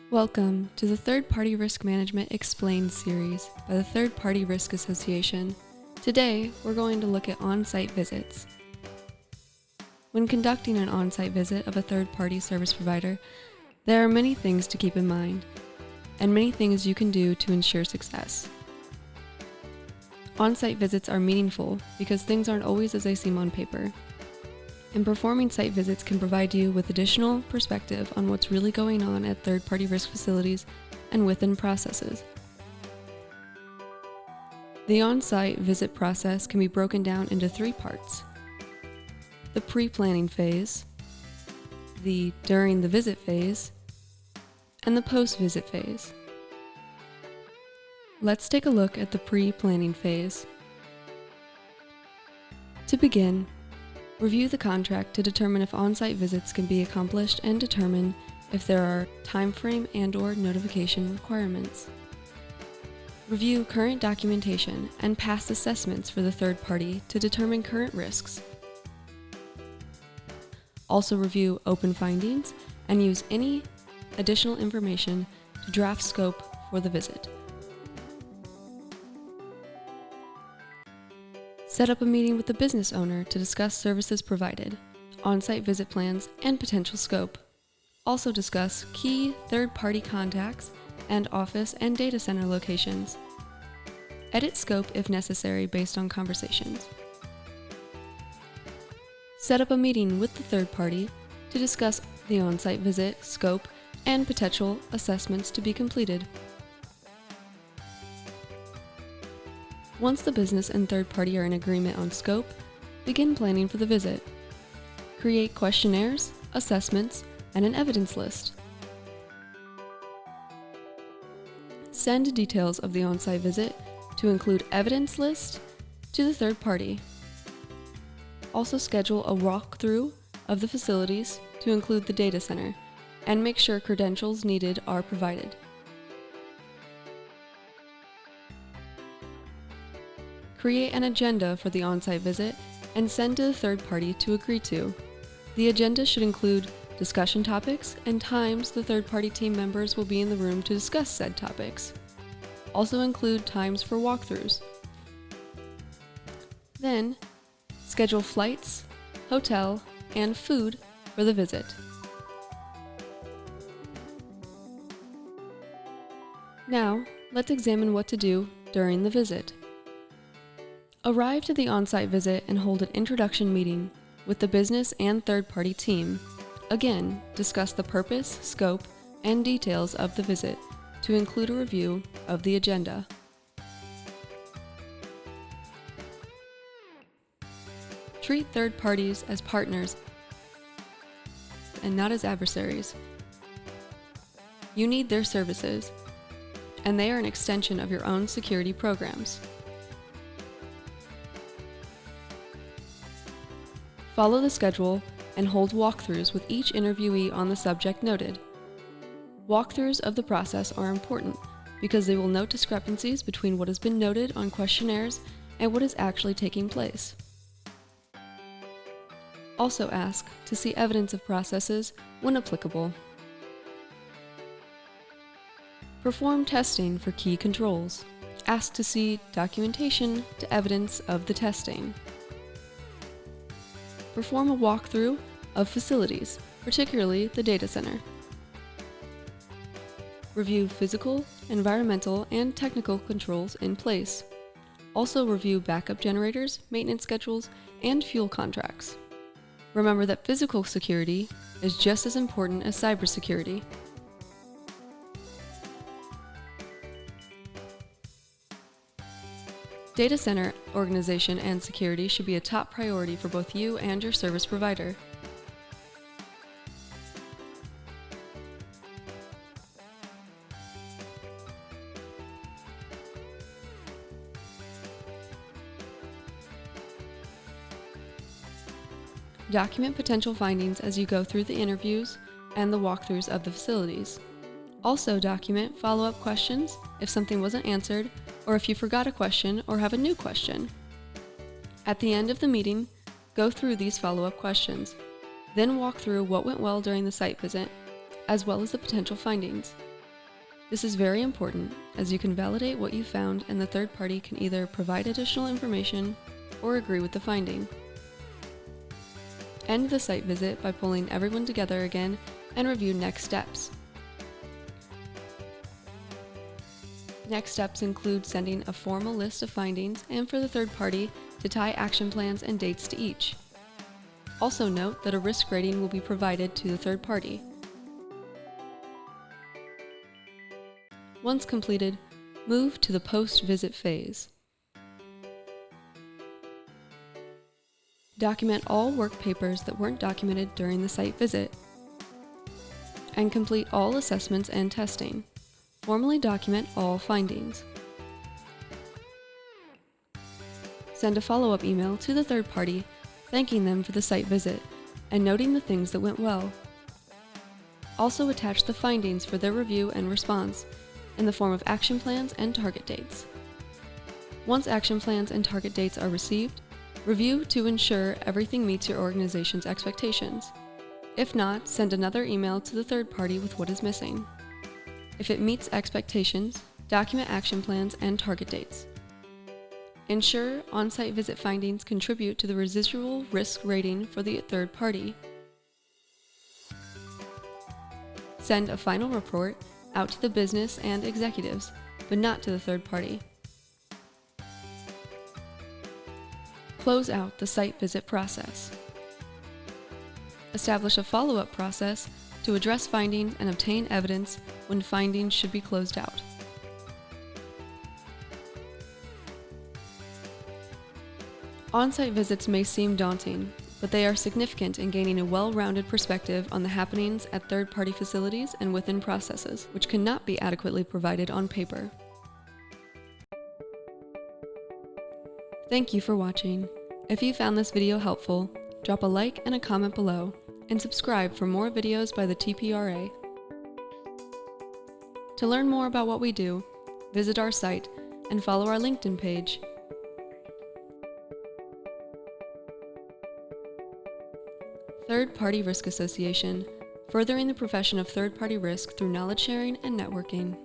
Welcome to the Third Party Risk Management Explained series by the Third Party Risk Association. Today, we're going to look at on-site visits. When conducting an on-site visit of a third-party service provider, there are many things to keep in mind, and many things you can do to ensure success. On-site visits are meaningful because things aren't always as they seem on paper. And performing site visits can provide you with additional perspective on what's really going on at third-party risk facilities and within processes. The on-site visit process can be broken down into three parts: the pre-planning phase, the during the visit phase, and the post-visit phase. Let's take a look at the pre-planning phase. To begin, review the contract to determine if on-site visits can be accomplished and determine if there are timeframe and/or notification requirements. Review current documentation and past assessments for the third party to determine current risks. Also review open findings and use any additional information to draft scope for the visit. Set up a meeting with the business owner to discuss services provided, on-site visit plans, and potential scope. Also discuss key third-party contacts and office and data center locations. Edit scope if necessary based on conversations. Set up a meeting with the third party to discuss the on-site visit, scope, and potential assessments to be completed. Once the business and third party are in agreement on scope, begin planning for the visit. Create questionnaires, assessments, and an evidence list. Send details of the on-site visit to include evidence list to the third party. Also schedule a walkthrough of the facilities to include the data center, and make sure credentials needed are provided. Create an agenda for the on-site visit and send to the third party to agree to. The agenda should include discussion topics and times the third party team members will be in the room to discuss said topics. Also include times for walkthroughs. Then, schedule flights, hotel, and food for the visit. Now, let's examine what to do during the visit. Arrive to the on-site visit and hold an introduction meeting with the business and third-party team. Again, discuss the purpose, scope, and details of the visit to include a review of the agenda. Treat third parties as partners and not as adversaries. You need their services, and they are an extension of your own security programs. Follow the schedule and hold walkthroughs with each interviewee on the subject noted. Walkthroughs of the process are important because they will note discrepancies between what has been noted on questionnaires and what is actually taking place. Also ask to see evidence of processes when applicable. Perform testing for key controls. Ask to see documentation to evidence of the testing. Perform a walkthrough of facilities, particularly the data center. Review physical, environmental, and technical controls in place. Also review backup generators, maintenance schedules, and fuel contracts. Remember that physical security is just as important as cybersecurity. Data center organization and security should be a top priority for both you and your service provider. Document potential findings as you go through the interviews and the walkthroughs of the facilities. Also document follow-up questions if something wasn't answered, or if you forgot a question or have a new question. At the end of the meeting, go through these follow-up questions. Then walk through what went well during the site visit, as well as the potential findings. This is very important as you can validate what you found and the third party can either provide additional information or agree with the finding. End the site visit by pulling everyone together again and review next steps. Next steps include sending a formal list of findings and for the third party to tie action plans and dates to each. Also note that a risk rating will be provided to the third party. Once completed, move to the post-visit phase. Document all work papers that weren't documented during the site visit, and complete all assessments and testing. Formally document all findings. Send a follow-up email to the third party, thanking them for the site visit and noting the things that went well. Also attach the findings for their review and response in the form of action plans and target dates. Once action plans and target dates are received, review to ensure everything meets your organization's expectations. If not, send another email to the third party with what is missing. If it meets expectations, document action plans and target dates. Ensure on-site visit findings contribute to the residual risk rating for the third party. Send a final report out to the business and executives, but not to the third party. Close out the site visit process. Establish a follow-up process to address findings and obtain evidence when findings should be closed out. On-site visits may seem daunting, but they are significant in gaining a well-rounded perspective on the happenings at third-party facilities and within processes, which cannot be adequately provided on paper. Thank you for watching. If you found this video helpful, drop a like and a comment below, and subscribe for more videos by the TPRA. To learn more about what we do, visit our site and follow our LinkedIn page. Third-Party Risk Association, furthering the profession of third-party risk through knowledge sharing and networking.